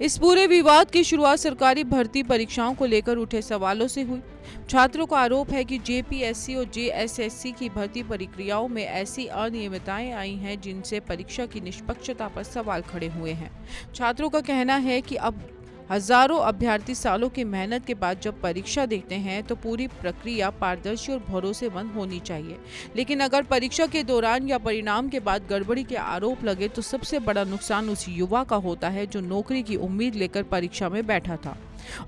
इस पूरे विवाद की शुरुआत सरकारी भर्ती परीक्षाओं को लेकर उठे सवालों से हुई। छात्रों का आरोप है कि जेपीएससी और जेएसएससी की भर्ती प्रक्रियाओं में ऐसी अनियमितताएं आई हैं जिनसे परीक्षा की निष्पक्षता पर सवाल खड़े हुए हैं। छात्रों का कहना है कि अब हजारों अभ्यर्थी सालों की मेहनत के बाद जब परीक्षा देते हैं तो पूरी प्रक्रिया पारदर्शी और भरोसेमंद होनी चाहिए, लेकिन अगर परीक्षा के दौरान या परिणाम के बाद गड़बड़ी के आरोप लगे तो सबसे बड़ा नुकसान उस युवा का होता है जो नौकरी की उम्मीद लेकर परीक्षा में बैठा था।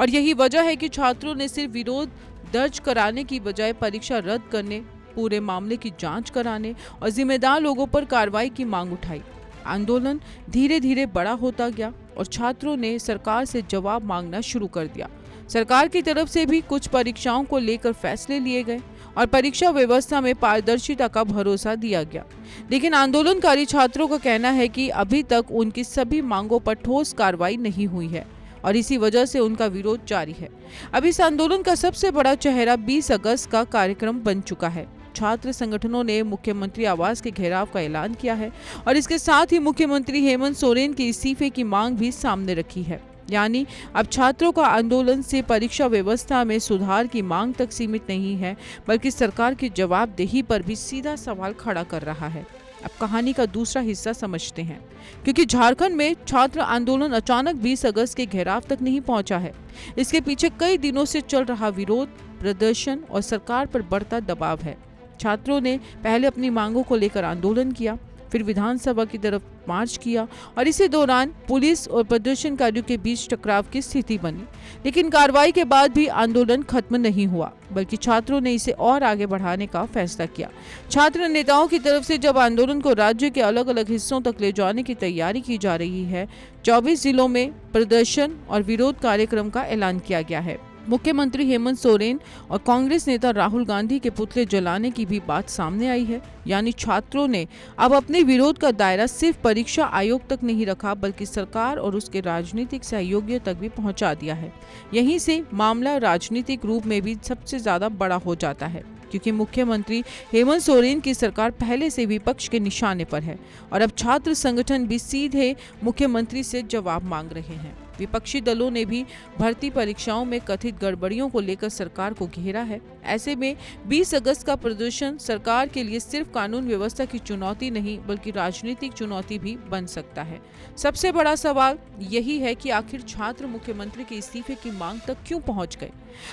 और यही वजह है कि छात्रों ने सिर्फ विरोध दर्ज कराने की बजाय परीक्षा रद्द करने, पूरे मामले की जांच कराने और जिम्मेदार लोगों पर कार्रवाई की मांग उठाई। आंदोलन धीरे धीरे बड़ा होता गया और छात्रों ने सरकार से जवाब मांगना शुरू कर दिया। सरकार की तरफ से भी कुछ परीक्षाओं को लेकर फैसले लिए गए और परीक्षा व्यवस्था में पारदर्शिता का भरोसा दिया गया, लेकिन आंदोलनकारी छात्रों का कहना है कि अभी तक उनकी सभी मांगों पर ठोस कार्रवाई नहीं हुई है और इसी वजह से उनका विरोध जारी है। अब इस आंदोलन का सबसे बड़ा चेहरा 20 अगस्त का कार्यक्रम बन चुका है। छात्र संगठनों ने मुख्यमंत्री आवास के घेराव का ऐलान किया है और इसके साथ ही मुख्यमंत्री हेमंत सोरेन के इस्तीफे की मांग भी सामने रखी है। यानी अब छात्रों का आंदोलन से परीक्षा व्यवस्था में सुधार की मांग तक सीमित नहीं है, बल्कि सरकार की जवाबदेही पर भी सीधा सवाल खड़ा कर रहा है। अब कहानी का दूसरा हिस्सा समझते हैं, क्योंकि झारखंड में छात्र आंदोलन अचानक 20 अगस्त के घेराव तक नहीं पहुंचा है। इसके पीछे कई दिनों से चल रहा विरोध, प्रदर्शन और सरकार पर बढ़ता दबाव है। छात्रों ने पहले अपनी मांगों को लेकर आंदोलन किया, फिर विधानसभा की तरफ मार्च किया और इसी दौरान पुलिस और प्रदर्शनकारियों के बीच टकराव की स्थिति बनी। लेकिन कार्रवाई के बाद भी आंदोलन खत्म नहीं हुआ, बल्कि छात्रों ने इसे और आगे बढ़ाने का फैसला किया। छात्र नेताओं की तरफ से जब आंदोलन को राज्य के अलग अलग हिस्सों तक ले जाने की तैयारी की जा रही है, 24 जिलों में प्रदर्शन और विरोध कार्यक्रम का ऐलान किया गया है। मुख्यमंत्री हेमंत सोरेन और कांग्रेस नेता राहुल गांधी के पुतले जलाने की भी बात सामने आई है। यानी छात्रों ने अब अपने विरोध का दायरा सिर्फ परीक्षा आयोग तक नहीं रखा, बल्कि सरकार और उसके राजनीतिक सहयोगियों तक भी पहुंचा दिया है। यहीं से मामला राजनीतिक रूप में भी सबसे ज्यादा बड़ा हो जाता है, क्योंकि मुख्यमंत्री हेमंत सोरेन की सरकार पहले से विपक्ष के निशाने पर है और अब छात्र संगठन भी सीधे मुख्यमंत्री से जवाब मांग रहे हैं। विपक्षी दलों ने भी भर्ती परीक्षाओं में कथित गड़बड़ियों को लेकर सरकार को घेरा है। ऐसे में 20 अगस्त का प्रदर्शन सरकार के लिए सिर्फ कानून व्यवस्था की चुनौती नहीं, बल्कि राजनीतिक चुनौती भी बन सकता है। सबसे बड़ा सवाल यही है कि आखिर छात्र मुख्यमंत्री के इस्तीफे की मांग तक क्यों पहुंच गए।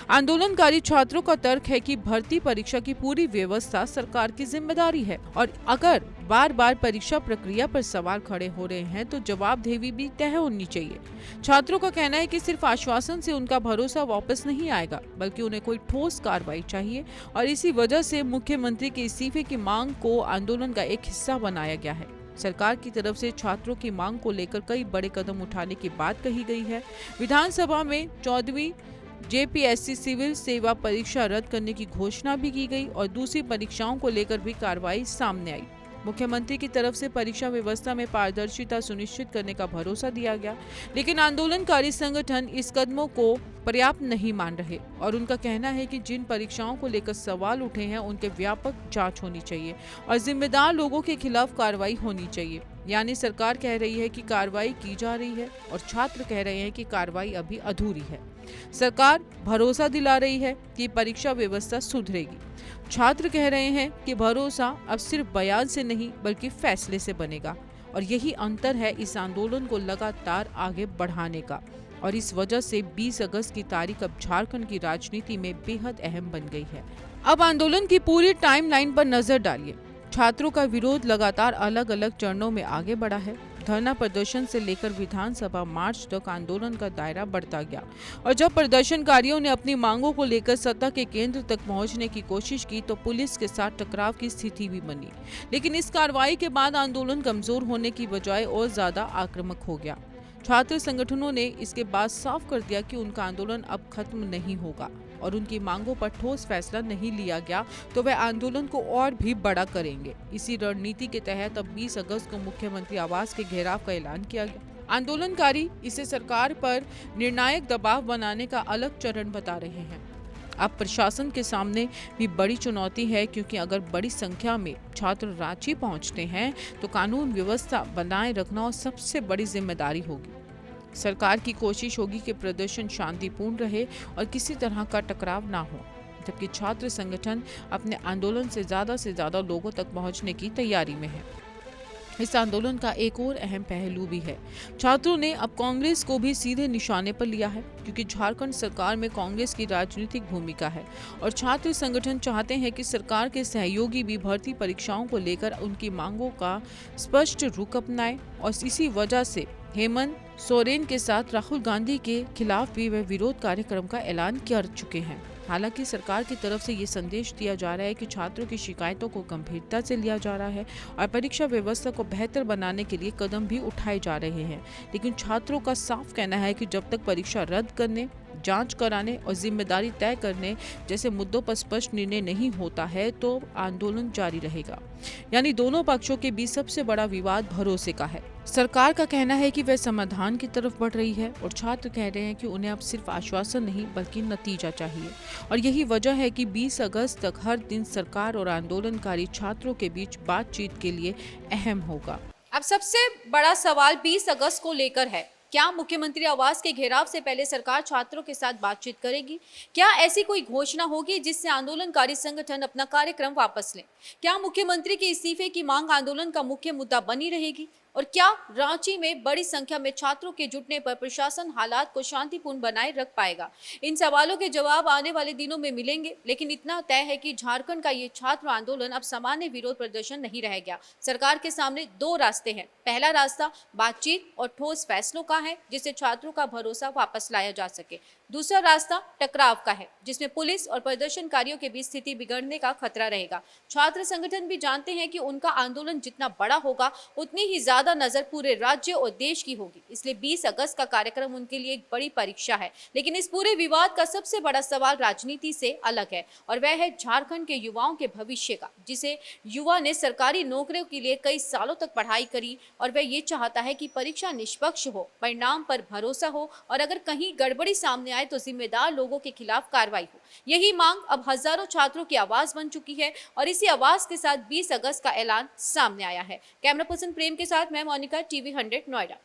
आंदोलनकारी छात्रों का तर्क है कि भर्ती परीक्षा की पूरी व्यवस्था सरकार की जिम्मेदारी है और अगर बार बार परीक्षा प्रक्रिया पर सवाल खड़े हो रहे हैं तो जवाबदेही भी तय होनी चाहिए। छात्रों का कहना है कि सिर्फ आश्वासन से उनका भरोसा वापस नहीं आएगा, बल्कि उन्हें कोई ठोस कार्रवाई चाहिए और इसी वजह से मुख्यमंत्री के इस्तीफे की मांग को आंदोलन का एक हिस्सा बनाया गया है। सरकार की तरफ से छात्रों की मांग को लेकर कई बड़े कदम उठाने की बात कही गई है। विधानसभा में 14वीं जेपीएससी सिविल सेवा परीक्षा रद्द करने की घोषणा भी की गई और दूसरी परीक्षाओं को लेकर भी कार्रवाई सामने आई। मुख्यमंत्री की तरफ से परीक्षा व्यवस्था में पारदर्शिता सुनिश्चित करने का भरोसा दिया गया, लेकिन आंदोलनकारी संगठन इस कदमों को पर्याप्त नहीं मान रहे और उनका कहना है कि जिन परीक्षाओं को लेकर सवाल उठे हैं उनके व्यापक जांच होनी चाहिए और जिम्मेदार लोगों के खिलाफ कार्रवाई होनी चाहिए। यानी सरकार कह रही है कि कार्रवाई की जा रही है और छात्र कह रहे हैं कि कार्रवाई अभी अधूरी है। सरकार भरोसा दिला रही है कि परीक्षा व्यवस्था सुधरेगी। छात्र कह रहे हैं कि भरोसा अब सिर्फ बयान से नहीं बल्कि फैसले से बनेगा और यही अंतर है इस आंदोलन को लगातार आगे बढ़ाने का। और इस वजह से 20 अगस्त की तारीख अब झारखंड की राजनीति में बेहद अहम बन गई है। अब आंदोलन की पूरी टाइमलाइन पर नजर डालिए। छात्रों का विरोध लगातार अलग अलग चरणों में आगे बढ़ा है। धरना प्रदर्शन से लेकर विधानसभा मार्च तक आंदोलन का दायरा बढ़ता गया और जब प्रदर्शनकारियों ने अपनी मांगों को लेकर सत्ता के केंद्र तक पहुंचने की कोशिश की तो पुलिस के साथ टकराव की स्थिति भी बनी। लेकिन इस कार्रवाई के बाद आंदोलन कमजोर होने की बजाय और ज्यादा आक्रामक हो गया। छात्र संगठनों ने इसके बाद साफ कर दिया कि उनका आंदोलन अब खत्म नहीं होगा और उनकी मांगों पर ठोस फैसला नहीं लिया गया तो वे आंदोलन को और भी बड़ा करेंगे। इसी रणनीति के तहत अब 20 अगस्त को मुख्यमंत्री आवास के घेराव का ऐलान किया गया। आंदोलनकारी इसे सरकार पर निर्णायक दबाव बनाने का अलग चरण बता रहे हैं। अब प्रशासन के सामने भी बड़ी चुनौती है, क्योंकि अगर बड़ी संख्या में छात्र रांची पहुंचते हैं तो कानून व्यवस्था बनाए रखना और सबसे बड़ी जिम्मेदारी होगी। सरकार की कोशिश होगी कि प्रदर्शन शांतिपूर्ण रहे और किसी तरह का टकराव ना हो, जबकि छात्र संगठन अपने आंदोलन से ज्यादा लोगों तक पहुंचने की तैयारी में है। इस आंदोलन का एक और अहम पहलू भी है। छात्रों ने अब कांग्रेस को भी सीधे निशाने पर लिया है, क्योंकि झारखंड सरकार में कांग्रेस की राजनीतिक भूमिका है और छात्र संगठन चाहते हैं कि सरकार के सहयोगी भी भर्ती परीक्षाओं को लेकर उनकी मांगों का स्पष्ट रुख अपनाएं और इसी वजह से हेमंत सोरेन के साथ राहुल गांधी के खिलाफ भी वह विरोध कार्यक्रम का ऐलान कर चुके हैं। हालांकि सरकार की तरफ से ये संदेश दिया जा रहा है कि छात्रों की शिकायतों को गंभीरता से लिया जा रहा है और परीक्षा व्यवस्था को बेहतर बनाने के लिए कदम भी उठाए जा रहे हैं, लेकिन छात्रों का साफ कहना है कि जब तक परीक्षा रद्द करने, जांच कराने और जिम्मेदारी तय करने जैसे मुद्दों पर स्पष्ट निर्णय नहीं होता है तो आंदोलन जारी रहेगा। यानी दोनों पक्षों के बीच सबसे बड़ा विवाद भरोसे का है। सरकार का कहना है कि वह समाधान की तरफ बढ़ रही है और छात्र कह रहे हैं कि उन्हें अब सिर्फ आश्वासन नहीं बल्कि नतीजा चाहिए, और यही वजह है कि 20 अगस्त तक हर दिन सरकार और आंदोलनकारी छात्रों के बीच बातचीत के लिए अहम होगा। अब सबसे बड़ा सवाल 20 अगस्त को लेकर है। क्या मुख्यमंत्री आवास के घेराव से पहले सरकार छात्रों के साथ बातचीत करेगी? क्या ऐसी कोई घोषणा होगी जिससे आंदोलनकारी संगठन अपना कार्यक्रम वापस लें? क्या मुख्यमंत्री के इस्तीफे की मांग आंदोलन का मुख्य मुद्दा बनी रहेगी? और क्या रांची में बड़ी संख्या में छात्रों के जुटने पर प्रशासन हालात को शांतिपूर्ण बनाए रख पाएगा? इन सवालों के जवाब आने वाले दिनों में मिलेंगे, लेकिन इतना तय है कि झारखंड का ये छात्र आंदोलन अब सामान्य विरोध प्रदर्शन नहीं रह गया। सरकार के सामने दो रास्ते हैं। पहला रास्ता बातचीत और ठोस फैसलों का है, जिससे छात्रों का भरोसा वापस लाया जा सके। दूसरा रास्ता टकराव का है, जिसमें पुलिस और प्रदर्शनकारियों के बीच स्थिति बिगड़ने का खतरा रहेगा। छात्र संगठन भी जानते हैं कि उनका आंदोलन जितना बड़ा होगा उतनी ही ज्यादा नजर पूरे राज्य और देश की होगी, इसलिए 20 अगस्त का कार्यक्रम उनके लिए एक बड़ी परीक्षा है। लेकिन इस पूरे विवाद का सबसे बड़ा सवाल राजनीति से अलग है और वह है झारखंड के युवाओं के भविष्य का, जिसे युवा ने सरकारी नौकरियों के लिए कई सालों तक पढ़ाई करी और वह ये चाहता है कि परीक्षा निष्पक्ष हो, परिणाम पर भरोसा हो और अगर कहीं गड़बड़ी सामने आए तो जिम्मेदार लोगों के खिलाफ कार्रवाई हो। यही मांग अब हजारों छात्रों की आवाज बन चुकी है और इसी आवाज के साथ 20 अगस्त का ऐलान सामने आया है। कैमरा पर्सन प्रेम के साथ मैं मोनिका, TV 100 नोएडा।